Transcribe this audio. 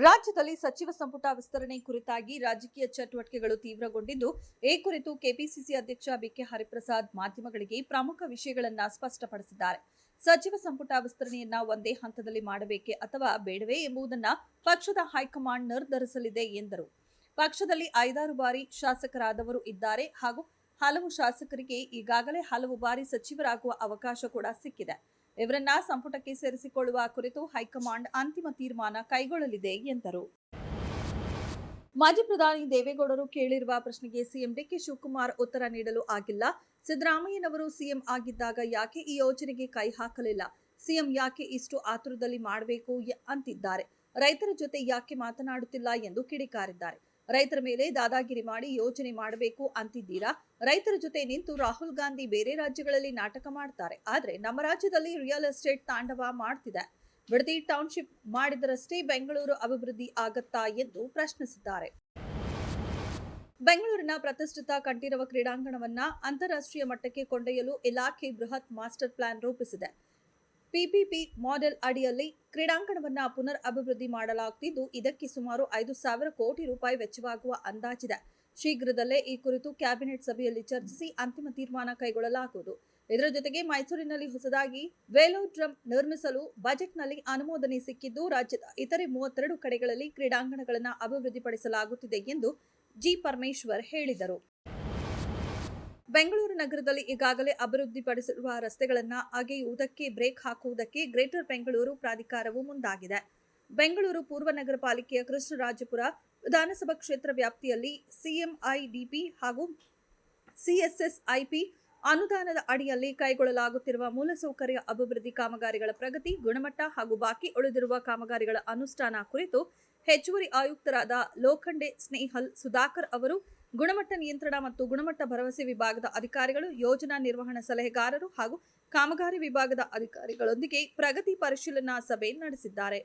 ರಾಜ್ಯದಲ್ಲಿ ಸಚಿವ ಸಂಪುಟ ವಿಸ್ತರಣೆ ಕುರಿತಾಗಿ ರಾಜಕೀಯ ಚಟುವಟಿಕೆಗಳು ತೀವ್ರಗೊಂಡಿದ್ದು, ಈ ಕುರಿತು ಕೆಪಿಸಿಸಿ ಅಧ್ಯಕ್ಷ ಬಿಕೆ ಹರಿಪ್ರಸಾದ್ ಮಾಧ್ಯಮಗಳಿಗೆ ಪ್ರಮುಖ ವಿಷಯಗಳನ್ನು ಸ್ಪಷ್ಟಪಡಿಸಿದ್ದಾರೆ. ಸಚಿವ ಸಂಪುಟ ವಿಸ್ತರಣೆಯನ್ನ ಒಂದೇ ಹಂತದಲ್ಲಿ ಮಾಡಬೇಕೆ ಅಥವಾ ಬೇಡವೇ ಎಂಬುದನ್ನು ಪಕ್ಷದ ಹೈಕಮಾಂಡ್ ನಿರ್ಧರಿಸಲಿದೆ ಎಂದರು. ಪಕ್ಷದಲ್ಲಿ 5-6 ಬಾರಿ ಶಾಸಕರಾದವರು ಇದ್ದಾರೆ ಹಾಗೂ ಹಲವು ಶಾಸಕರಿಗೆ ಈಗಾಗಲೇ ಹಲವು ಬಾರಿ ಸಚಿವರಾಗುವ ಅವಕಾಶ ಕೂಡ ಸಿಕ್ಕಿದೆ. ಇವರನ್ನ ಸಂಪುಟಕ್ಕೆ ಸೇರಿಸಿಕೊಳ್ಳುವ ಕುರಿತು ಹೈಕಮಾಂಡ್ ಅಂತಿಮ ತೀರ್ಮಾನ ಕೈಗೊಳ್ಳಲಿದೆ ಎಂದರು. ಮಾಜಿ ಪ್ರಧಾನಿ ದೇವೇಗೌಡರು ಕೇಳಿರುವ ಪ್ರಶ್ನೆಗೆ ಸಿಎಂ ಡಿಕೆ ಶಿವಕುಮಾರ್ ಉತ್ತರ ನೀಡಲು ಆಗಿಲ್ಲ. ಸಿದ್ದರಾಮಯ್ಯನವರು ಸಿಎಂ ಆಗಿದ್ದಾಗ ಯಾಕೆ ಈ ಯೋಜನೆಗೆ ಕೈ ಹಾಕಲಿಲ್ಲ? ಸಿಎಂ ಯಾಕೆ ಇಷ್ಟು ಆತುರದಲ್ಲಿ ಮಾಡಬೇಕು ಅಂತಿದ್ದಾರೆ? ರೈತರ ಜೊತೆ ಯಾಕೆ ಮಾತನಾಡುತ್ತಿಲ್ಲ ಎಂದು ಕಿಡಿಕಾರಿದ್ದಾರೆ. ರೈತರ ಮೇಲೆ ದಾದಾಗಿರಿ ಮಾಡಿ ಯೋಜನೆ ಮಾಡಬೇಕು ಅಂತಿದ್ದೀರಾ? ರೈತರ ಜೊತೆ ನಿಂತು ರಾಹುಲ್ ಗಾಂಧಿ ಬೇರೆ ರಾಜ್ಯಗಳಲ್ಲಿ ನಾಟಕ ಮಾಡ್ತಾರೆ, ಆದ್ರೆ ನಮ್ಮ ರಾಜ್ಯದಲ್ಲಿ ರಿಯಲ್ ಎಸ್ಟೇಟ್ ತಾಂಡವ ಮಾಡ್ತಿದೆ. ಬಿಡದಿ ಟೌನ್ಶಿಪ್ ಮಾಡಿದರಷ್ಟೇ ಬೆಂಗಳೂರು ಅಭಿವೃದ್ಧಿ ಆಗತ್ತಾ ಎಂದು ಪ್ರಶ್ನಿಸಿದ್ದಾರೆ. ಬೆಂಗಳೂರಿನ ಪ್ರತಿಷ್ಠಿತ ಕಂಠೀರವ ಕ್ರೀಡಾಂಗಣವನ್ನ ಅಂತಾರಾಷ್ಟ್ರೀಯ ಮಟ್ಟಕ್ಕೆ ಕೊಂಡೊಯ್ಯಲು ಇಲಾಖೆ ಬೃಹತ್ ಮಾಸ್ಟರ್ ಪ್ಲಾನ್ ರೂಪಿಸಿದೆ. ಪಿಪಿಪಿ ಮಾಡೆಲ್ ಅಡಿಯಲ್ಲಿ ಕ್ರೀಡಾಂಗಣವನ್ನ ಪುನರ್ ಅಭಿವೃದ್ಧಿ ಮಾಡಲಾಗುತ್ತಿದ್ದು, ಇದಕ್ಕೆ ಸುಮಾರು 5,000 ಕೋಟಿ ರೂಪಾಯಿ ವೆಚ್ಚವಾಗುವ ಅಂದಾಜಿದೆ. ಶೀಘ್ರದಲ್ಲೇ ಈ ಕುರಿತು ಕ್ಯಾಬಿನೆಟ್ ಸಭೆಯಲ್ಲಿ ಚರ್ಚಿಸಿ ಅಂತಿಮ ತೀರ್ಮಾನ ಕೈಗೊಳ್ಳಲಾಗುವುದು. ಇದರ ಜೊತೆಗೆ ಮೈಸೂರಿನಲ್ಲಿ ಹೊಸದಾಗಿ ವೇಲೋಡ್ರಮ್ ನಿರ್ಮಿಸಲು ಬಜೆಟ್ನಲ್ಲಿ ಅನುಮೋದನೆ ಸಿಕ್ಕಿದ್ದು, ರಾಜ್ಯದ ಇತರೆ 32 ಕಡೆಗಳಲ್ಲಿ ಕ್ರೀಡಾಂಗಣಗಳನ್ನು ಅಭಿವೃದ್ಧಿಪಡಿಸಲಾಗುತ್ತಿದೆ ಎಂದು ಜಿ ಪರಮೇಶ್ವರ್ ಹೇಳಿದರು. ಬೆಂಗಳೂರು ನಗರದಲ್ಲಿ ಈಗಾಗಲೇ ಅಭಿವೃದ್ಧಿಪಡಿಸಿರುವ ರಸ್ತೆಗಳನ್ನು ಅಗೆಯುವುದಕ್ಕೆ ಬ್ರೇಕ್ ಹಾಕುವುದಕ್ಕೆ ಗ್ರೇಟರ್ ಬೆಂಗಳೂರು ಪ್ರಾಧಿಕಾರವು ಮುಂದಾಗಿದೆ. ಬೆಂಗಳೂರು ಪೂರ್ವ ನಗರ ಪಾಲಿಕೆಯ ಕೃಷ್ಣರಾಜಪುರ ವಿಧಾನಸಭಾ ಕ್ಷೇತ್ರ ವ್ಯಾಪ್ತಿಯಲ್ಲಿ ಸಿಎಂಐಡಿಪಿ ಹಾಗೂ ಸಿಎಸ್ಎಸ್ಐಪಿ ಅನುದಾನದ ಅಡಿಯಲ್ಲಿ ಕೈಗೊಳ್ಳಲಾಗುತ್ತಿರುವ ಮೂಲಸೌಕರ್ಯ ಅಭಿವೃದ್ಧಿ ಕಾಮಗಾರಿಗಳ ಪ್ರಗತಿ, ಗುಣಮಟ್ಟ ಹಾಗೂ ಬಾಕಿ ಉಳಿದಿರುವ ಕಾಮಗಾರಿಗಳ ಅನುಷ್ಠಾನ ಕುರಿತು ಹೆಚ್ಚುವರಿ ಆಯುಕ್ತರಾದ ಲೋಖಂಡೆ ಸ್ನೇಹಲ್ ಸುಧಾಕರ್ ಅವರು ಗುಣಮಟ್ಟ ನಿಯಂತ್ರಣ ಮತ್ತು ಗುಣಮಟ್ಟ ಭರವಸೆ ವಿಭಾಗದ ಅಧಿಕಾರಿಗಳು, ಯೋಜನಾ ನಿರ್ವಹಣಾ ಸಲಹೆಗಾರರು ಹಾಗೂ ಕಾಮಗಾರಿ ವಿಭಾಗದ ಅಧಿಕಾರಿಗಳೊಂದಿಗೆ ಪ್ರಗತಿ ಪರಿಶೀಲನಾ ಸಭೆ ನಡೆಸಿದ್ದಾರೆ.